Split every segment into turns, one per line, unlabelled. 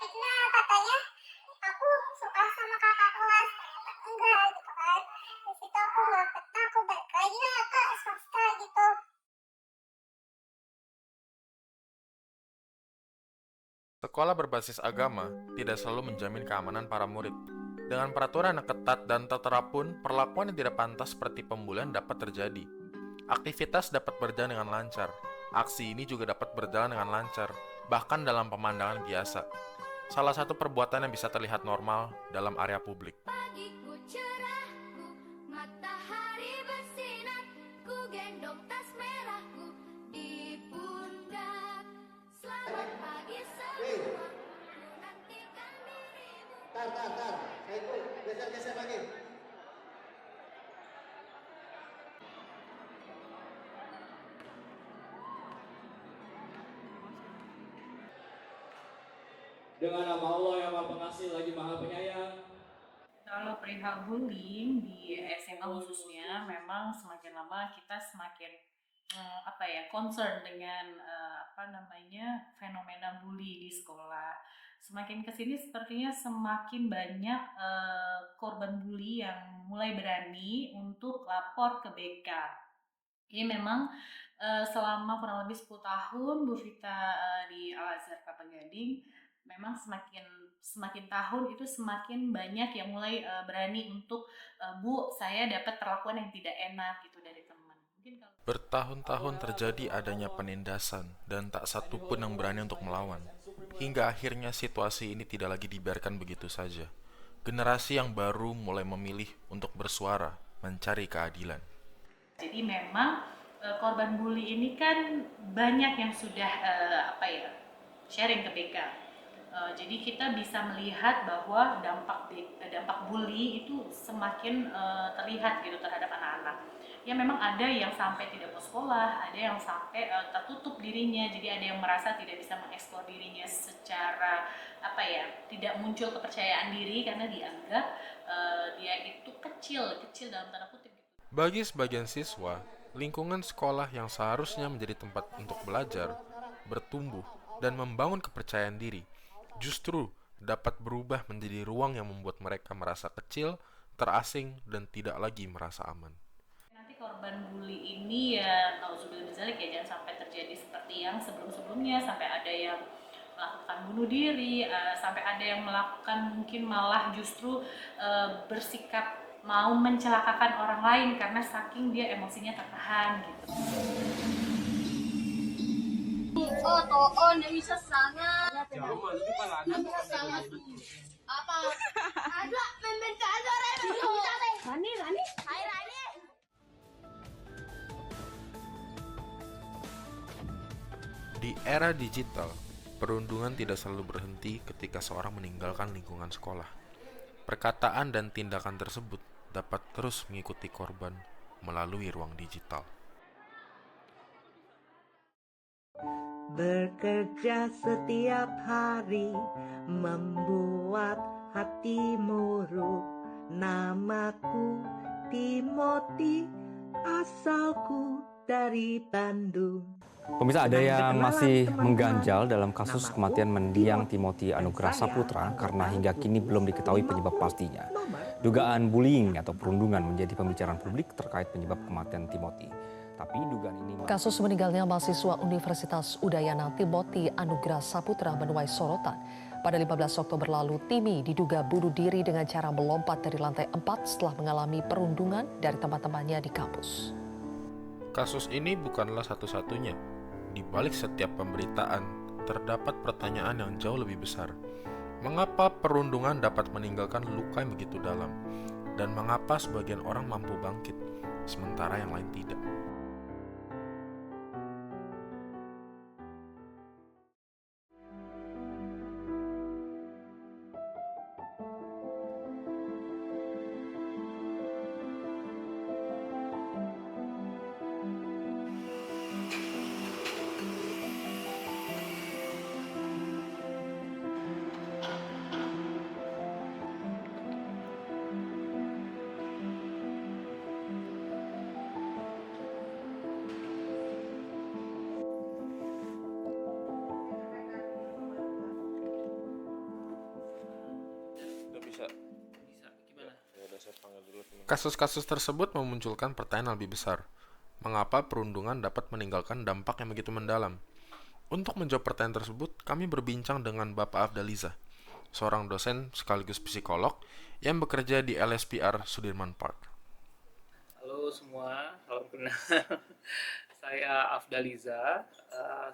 fitnah katanya aku suka sama kakak kelas, ternyata enggak gitu kan. Di situ aku nggak betah, aku balik lagi lah ke swasta gitu.
Sekolah berbasis agama tidak selalu menjamin keamanan para murid. Dengan peraturan yang ketat dan tertera pun, perlakuan yang tidak pantas seperti pembulian dapat terjadi. Aktivitas dapat berjalan dengan lancar. Aksi ini juga dapat berjalan dengan lancar, bahkan dalam pemandangan biasa. Salah satu perbuatan yang bisa terlihat normal dalam area publik.
Pagiku cerahku, matahari bersinar, ku gendong tas merahku di pundak. Selamat pagi semua, ku nantikan dirimu.
Tar. Saya ikut. Geser lagi. Dengan nama Allah yang Maha Pengasih lagi Maha Penyayang.
Kalau perihal bullying di SMA khususnya, memang semakin lama kita semakin concern dengan fenomena bully di sekolah. Semakin kesini sepertinya semakin banyak korban bully yang mulai berani untuk lapor ke BK. Ini memang selama kurang lebih 10 tahun Bu Vita di Al Azhar Kelapa Gading, memang semakin tahun itu semakin banyak yang mulai berani untuk Bu, saya dapat perlakuan yang tidak enak gitu dari teman. Mungkin kalau
Bertahun-tahun terjadi adanya penindasan dan tak satu pun yang berani untuk melawan. Hingga akhirnya situasi ini tidak lagi dibiarkan begitu saja. Generasi yang baru mulai memilih untuk bersuara, mencari keadilan.
jadi memang korban bully ini kan banyak yang sudah sharing ke BK. Jadi kita bisa melihat bahwa dampak bully itu semakin terlihat gitu terhadap anak-anak. Ya memang ada yang sampai tidak mau sekolah, ada yang sampai tertutup dirinya, jadi ada yang merasa tidak bisa mengeksplor dirinya secara tidak muncul kepercayaan diri karena dianggap dia itu kecil dalam tanda kutip.
Bagi sebagian siswa, lingkungan sekolah yang seharusnya menjadi tempat untuk belajar, bertumbuh, dan membangun kepercayaan diri, justru dapat berubah menjadi ruang yang membuat mereka merasa kecil, terasing, dan tidak lagi merasa aman.
Nanti korban bully ini ya nauzubillah min dzalik ya, jangan sampai terjadi seperti yang sebelum-sebelumnya, sampai ada yang melakukan bunuh diri, sampai ada yang melakukan mungkin malah justru bersikap mau mencelakakan orang lain karena saking dia emosinya tertahan gitu.
Oh, toon, bisa sangat. Sangat. Apa? Ada, main ke ada, Rani. Hai, Rani.
Di era digital, perundungan tidak selalu berhenti ketika seorang meninggalkan lingkungan sekolah. Perkataan dan tindakan tersebut dapat terus mengikuti korban melalui ruang digital.
Bekerja setiap hari membuat hati muruk. Namaku Timothy, asalku dari Bandung.
Pemirsa, ada yang masih mengganjal dalam kasus kematian mendiang Timothy Anugrah Saputra karena hingga kini belum diketahui penyebab pastinya. Dugaan bullying atau perundungan menjadi pembicaraan publik terkait penyebab kematian Timothy. Tapi dugaan ini...
Kasus meninggalnya mahasiswa Universitas Udayana Timothy Anugrah Saputra menuai sorotan. Pada 15 Oktober lalu, Timi diduga bunuh diri dengan cara melompat dari lantai 4 setelah mengalami perundungan dari teman-temannya di kampus.
Kasus ini bukanlah satu-satunya. Di balik setiap pemberitaan, terdapat pertanyaan yang jauh lebih besar. Mengapa perundungan dapat meninggalkan luka yang begitu dalam? Dan mengapa sebagian orang mampu bangkit, sementara yang lain tidak? Kasus-kasus tersebut memunculkan pertanyaan lebih besar. Mengapa perundungan dapat meninggalkan dampak yang begitu mendalam? Untuk menjawab pertanyaan tersebut, kami berbincang dengan Bapak Afdaliza, seorang dosen sekaligus psikolog yang bekerja di LSPR Sudirman Park.
Halo semua, salam kenal. Saya Afdaliza,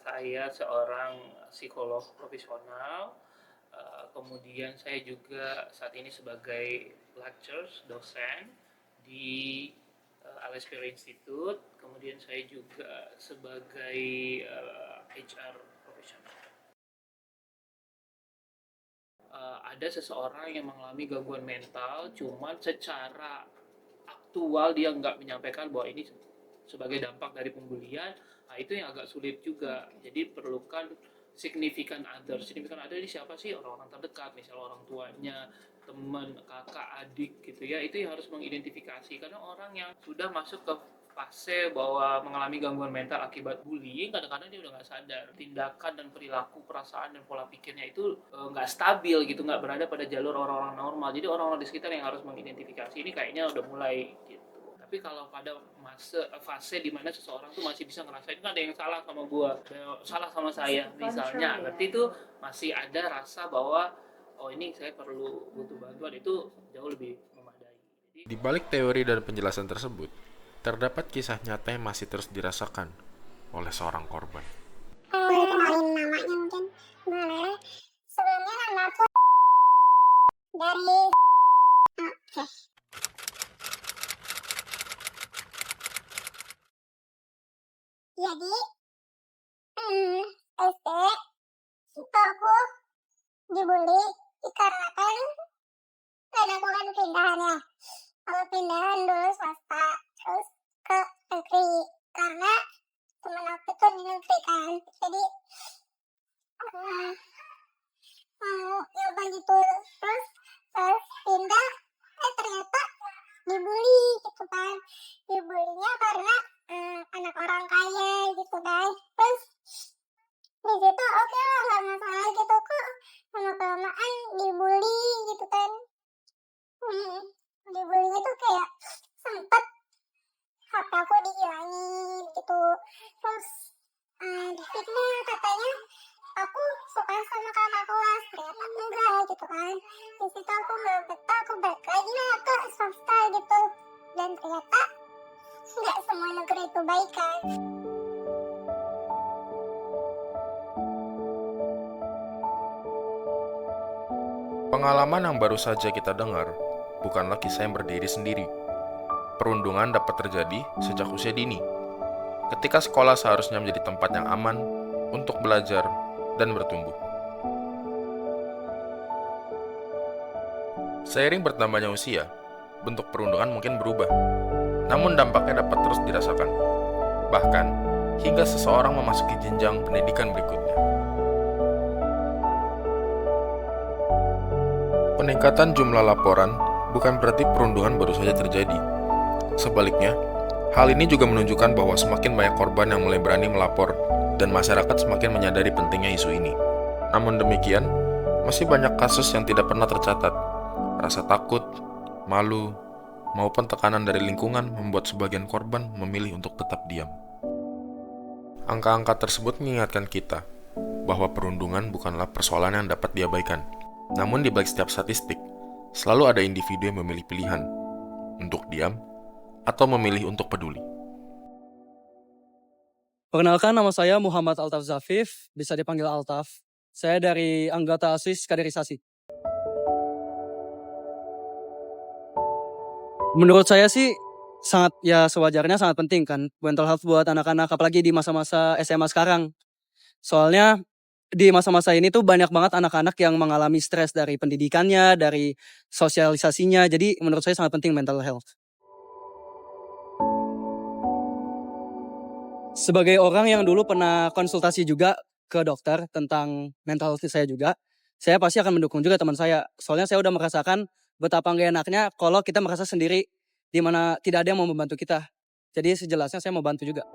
saya seorang psikolog profesional. Kemudian saya juga saat ini sebagai lecturer, dosen di LSPR Institute. Kemudian saya juga sebagai HR profesional. Ada seseorang yang mengalami gangguan mental, cuman secara aktual dia nggak menyampaikan bahwa ini sebagai dampak dari pembulian. Nah, itu yang agak sulit juga. Jadi perlukan significant other. Significant other ini siapa sih? Orang-orang terdekat, misalnya orang tuanya, teman, kakak, adik gitu ya. Itu yang harus mengidentifikasi, karena orang yang sudah masuk ke fase bahwa mengalami gangguan mental akibat bullying, kadang-kadang dia udah nggak sadar tindakan dan perilaku, perasaan dan pola pikirnya itu nggak stabil gitu, nggak berada pada jalur orang-orang normal. Jadi orang-orang di sekitar yang harus mengidentifikasi ini kayaknya udah mulai gitu. Tapi kalau pada fase di mana seseorang tuh masih bisa ngerasain kan ada yang salah sama gua, ada salah sama saya misalnya, berarti itu masih ada rasa bahwa oh ini saya perlu butuh bantuan, itu jauh lebih memadai.
Di balik teori dan penjelasan tersebut, terdapat kisah nyata yang masih terus dirasakan oleh seorang korban.
Boleh kenalin namanya mungkin? Boleh. Sebelumnya nama aku dari oke. Jadi SD itu aku dibully dikarenakan karena aku kan pindahannya. Aku pindahan dulu swasta terus ke negeri karena temen aku tuh di negeri kan, jadi mau nyoba gitu terus pindah ternyata dibully gitu kan. Dibulinya karena anak orang kaya gitu kan. Terus di situ oke lah, nggak masalah gitu kok, lama-kelamaan dibully gitu kan. Dibulinya tuh kayak sempet HP aku dihilangin gitu. Terus difitnah katanya aku suka sama kakak kelas, ternyata enggak gitu kan. Di situ aku nggak betah, aku balik lagi lah ke swasta gitu. Dan ternyata nggak semua negeri itu baik kan.
Pengalaman yang baru saja kita dengar bukanlah kisah yang berdiri sendiri. Perundungan dapat terjadi sejak usia dini, ketika sekolah seharusnya menjadi tempat yang aman untuk belajar dan bertumbuh. Seiring bertambahnya usia, bentuk perundungan mungkin berubah, namun dampaknya dapat terus dirasakan, bahkan hingga seseorang memasuki jenjang pendidikan berikutnya. Peningkatan jumlah laporan bukan berarti perundungan baru saja terjadi. Sebaliknya, hal ini juga menunjukkan bahwa semakin banyak korban yang mulai berani melapor dan masyarakat semakin menyadari pentingnya isu ini. Namun demikian, masih banyak kasus yang tidak pernah tercatat. Rasa takut, malu, maupun tekanan dari lingkungan membuat sebagian korban memilih untuk tetap diam. Angka-angka tersebut mengingatkan kita bahwa perundungan bukanlah persoalan yang dapat diabaikan. Namun di balik setiap statistik, selalu ada individu yang memilih pilihan untuk diam atau memilih untuk peduli.
Perkenalkan, nama saya Muhammad Altaf Zafif, bisa dipanggil Altaf. Saya dari anggota ASIS Kaderisasi. Menurut saya sih sangat, ya sewajarnya sangat penting kan mental health buat anak-anak, apalagi di masa-masa SMA sekarang. Soalnya di masa-masa ini tuh banyak banget anak-anak yang mengalami stres dari pendidikannya, dari sosialisasinya. Jadi menurut saya sangat penting mental health. Sebagai orang yang dulu pernah konsultasi juga ke dokter tentang mental health saya juga, saya pasti akan mendukung juga teman saya. Soalnya saya udah merasakan betapa nggak enaknya kalau kita merasa sendiri, di mana tidak ada yang mau membantu kita. Jadi sejelasnya saya mau bantu juga.